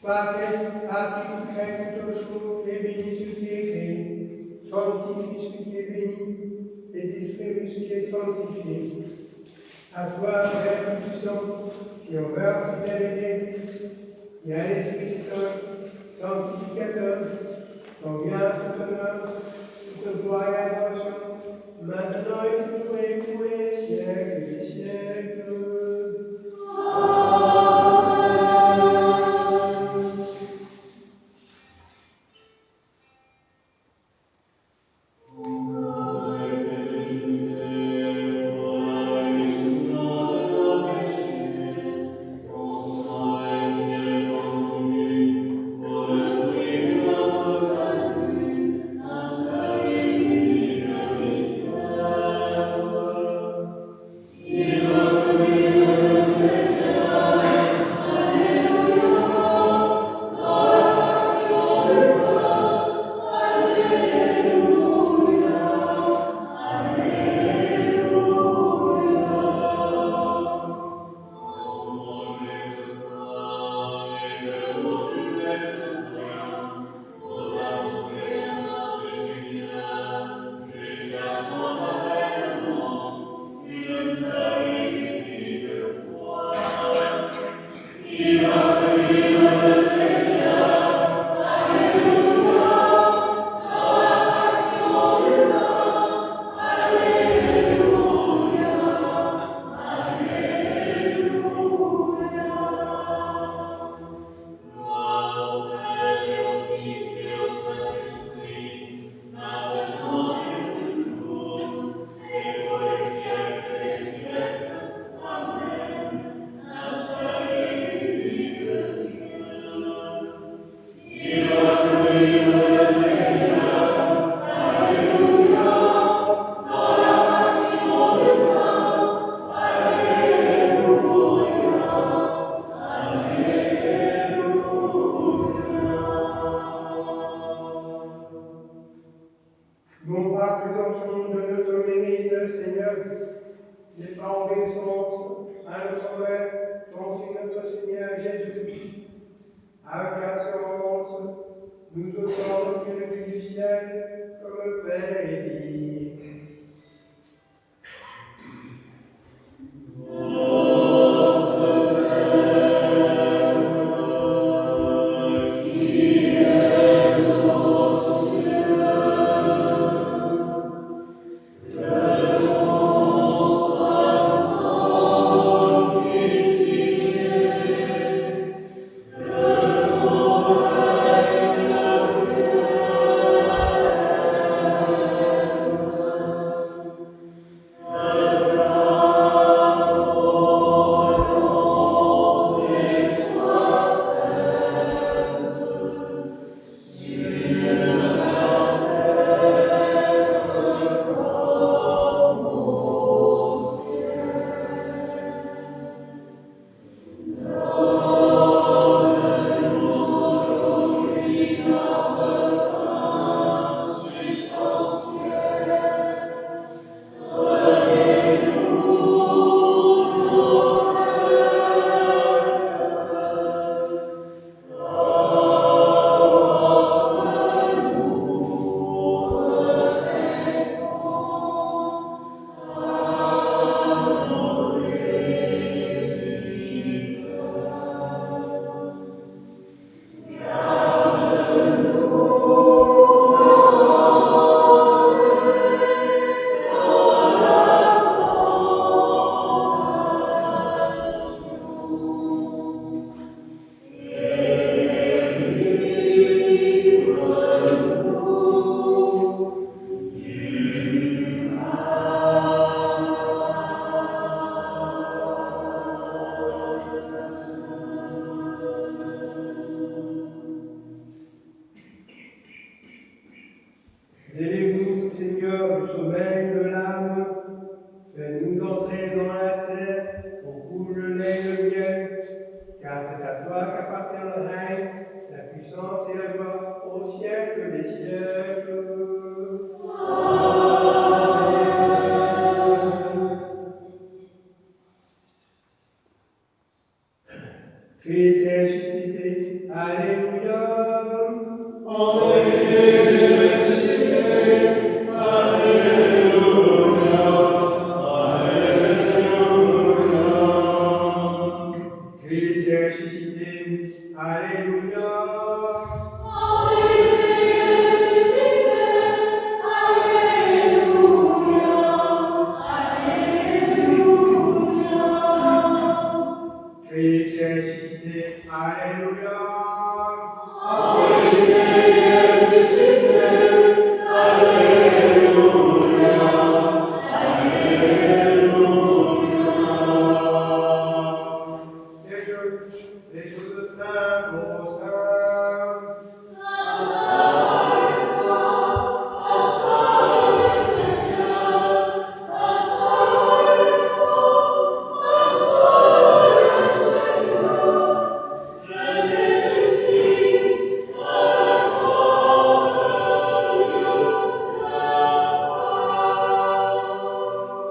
Speaker 2: Par qui tu crées toutes choses, et bénis ce qui est créé, sanctifie ce qui est béni, et distribue ce qui est sanctifié. À toi, Père Tout-Puissant, qui envers fidèle et à l'Esprit Saint, sanctificateur, ton bien tout honneur, toute gloire et adoration, maintenant et toujours et pour les siècles des siècles. Amen. Non pas que nous sommes de notre mérite, Seigneur, mais par obéissance à notre Mère, ton Fils, notre Seigneur Jésus-Christ. Avec assurance, nous autres qui le du ciel, comme Père et Fils.
Speaker 5: Amen.
Speaker 2: Élevez-nous, Seigneur, du sommeil de l'âme. Fais-nous entrer dans la terre où coule le lait et le miel. Car c'est à toi qu'appartient le règne, la puissance et la gloire au siècle des siècles. Christ est ressuscité, alléluia. Christ est ressuscité, alléluia. Christ est ressuscité, alléluia. Les choses de saint au saint.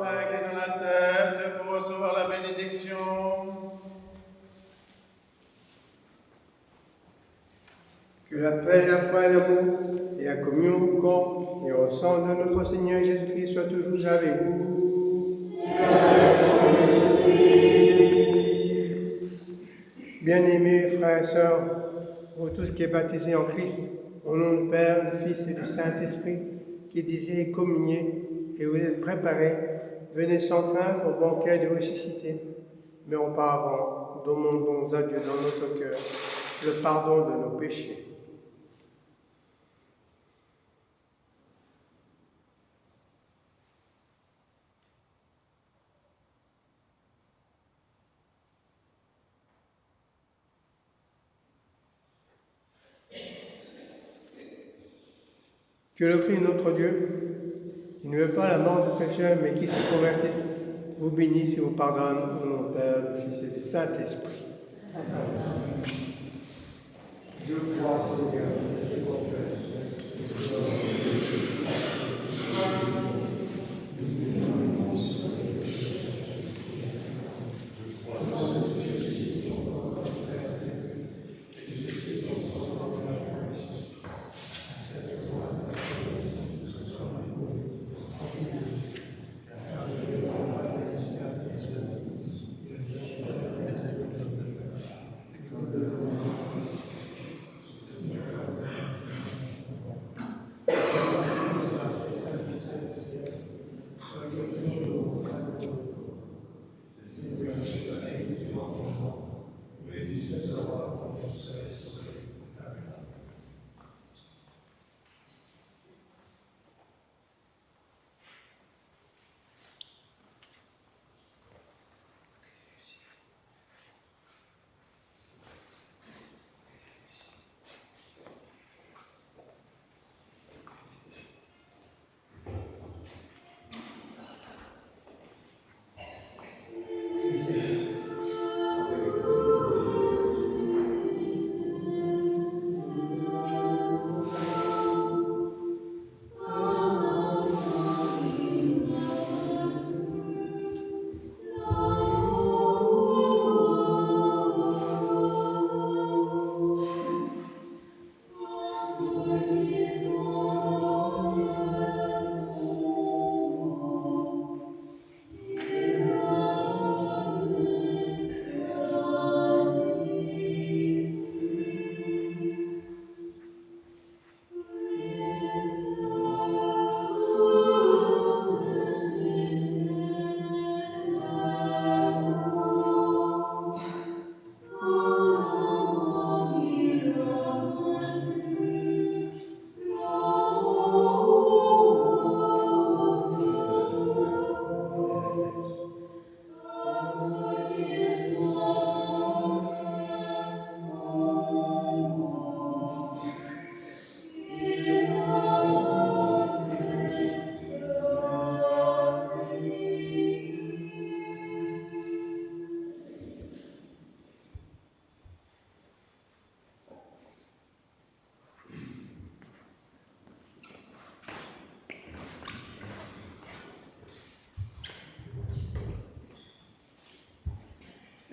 Speaker 3: Inclinons la tête pour recevoir la bénédiction.
Speaker 2: Que la paix, la foi et l'amour et la communion au corps et au sang de notre Seigneur Jésus-Christ soient toujours avec vous. Bien-aimés frères et sœurs, vous tous qui êtes baptisés en Christ, au nom du Père, du Fils et du Saint-Esprit, qui désirez communier et vous êtes préparés, venez sans crainte au banquet de ressuscité. Mais auparavant, demandons à Dieu dans notre cœur le pardon de nos péchés. Que le Christ, notre Dieu, qui ne veut pas la mort du pécheur, mais qui se convertisse, vous bénisse et vous pardonne au nom du Père, du Fils et du Saint-Esprit. Amen. Je crois, Seigneur, je confesse.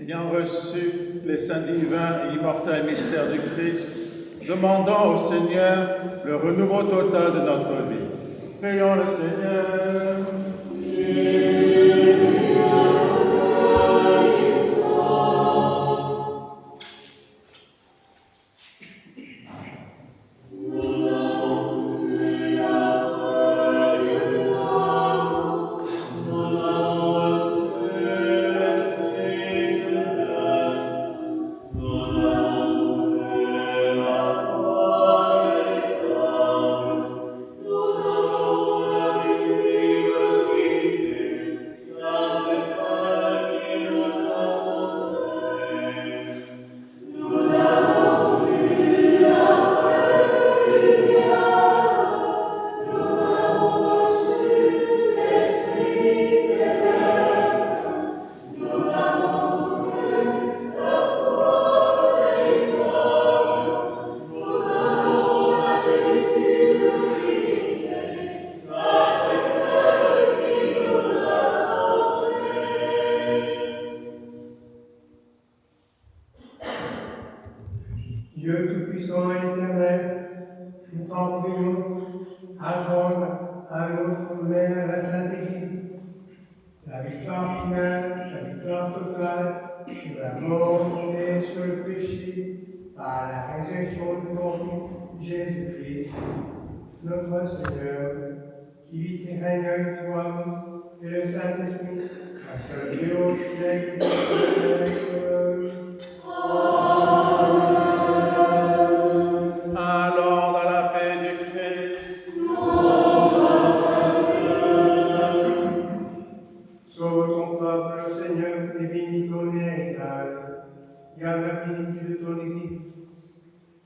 Speaker 3: ayant reçu les saints divins et immortels mystères du Christ, demandons au Seigneur le renouveau total de notre vie. Prions le Seigneur.
Speaker 2: Dieu Tout-Puissant et Éternel, nous t'en prions, accorde à notre Mère, la Sainte Église, la victoire finale, la victoire totale sur la mort et sur le péché, par la résurrection de ton Fils, Jésus-Christ, notre Seigneur, qui vit et règne avec toi et le Saint-Esprit, à seul Dieu au siècle des siècles.
Speaker 3: Allons dans la paix du Christ.
Speaker 2: Sauve ton peuple, Seigneur, et bénis ton héritage. Garde la plénitude de ton Église.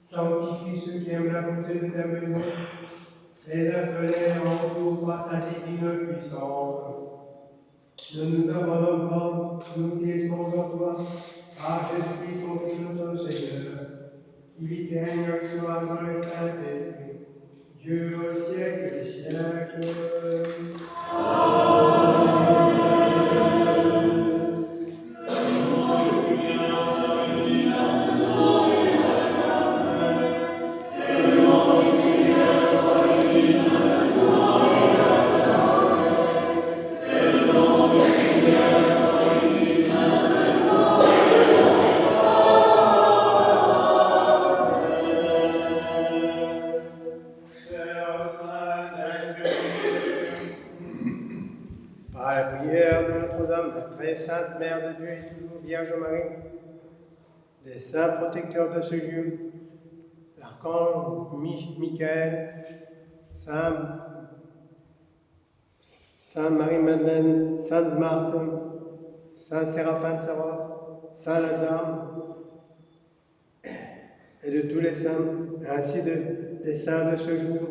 Speaker 2: Sanctifie ceux qui aiment la beauté de ta maison. Les appelés en tout par ta divine puissance. Ne nous abandonne pas, nous qui espérons en toi, par Jésus-Christ, ton Fils, notre Seigneur, qui vit et règne avec toi dans le Saint-Esprit, Dieu au siècle des siècles. Par la prière de Notre-Dame, la très sainte Mère de Dieu et toujours Vierge Marie, des saints protecteurs de ce lieu, l'archange Michael, Sainte Marie-Madeleine, Sainte Marthe, Saint Séraphin de Savoie, Saint Lazare, et de tous les saints, ainsi des saints de ce jour,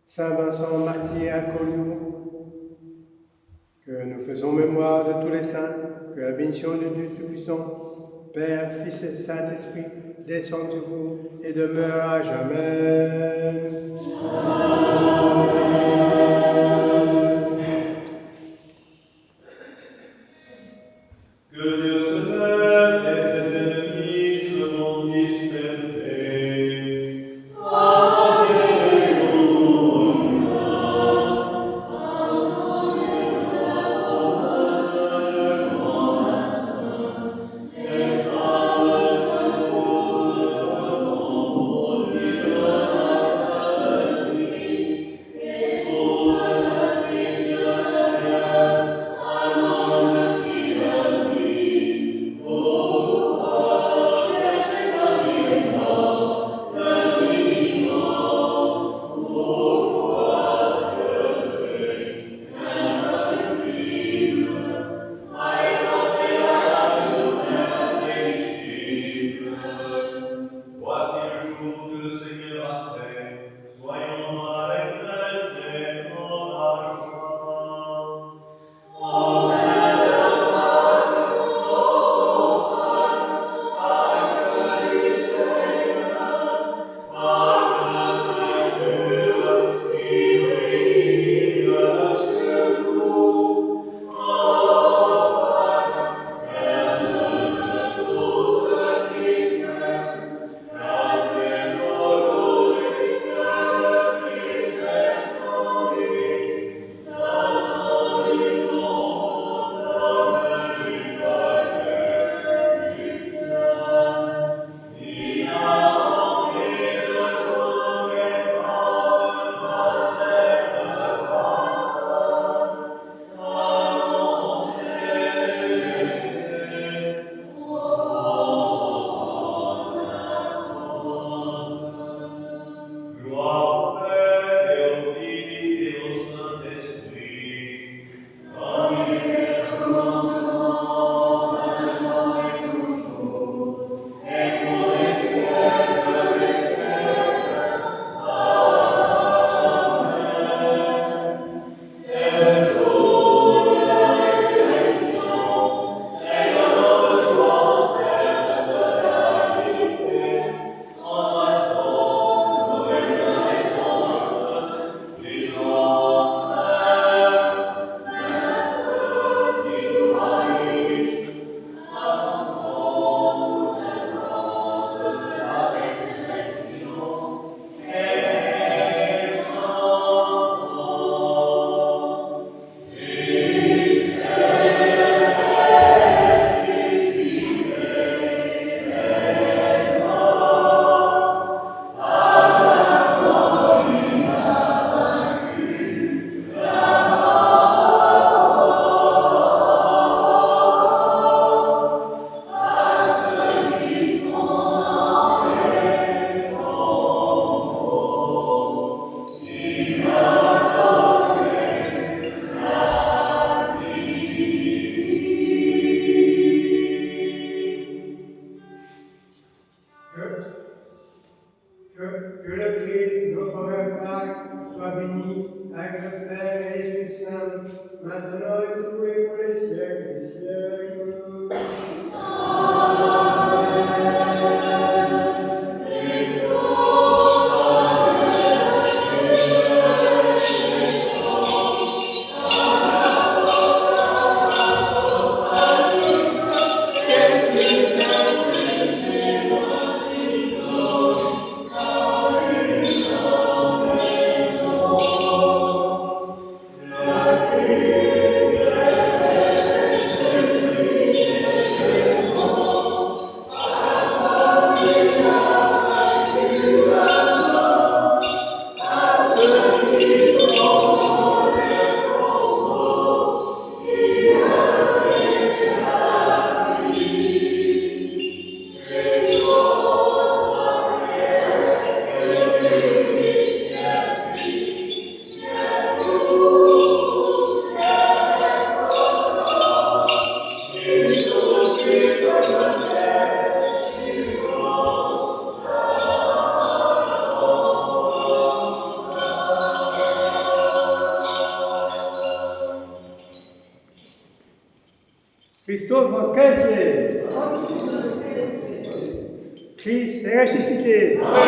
Speaker 2: Saint Vincent Martyr à Collioure, que nous faisons mémoire de tous les saints, que la bénédiction de Dieu Tout-Puissant, Père, Fils et Saint-Esprit, descende sur vous et demeure à jamais.
Speaker 5: Que Dieu se lève et ses ennemis seront dispersés.
Speaker 2: avec le Père et l'Esprit Saint, maintenant et toujours et pour les siècles des siècles. Christophe voskresie. Christ est ressuscité. Ah,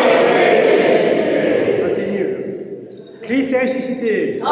Speaker 2: c'est mieux. Christ est ressuscité.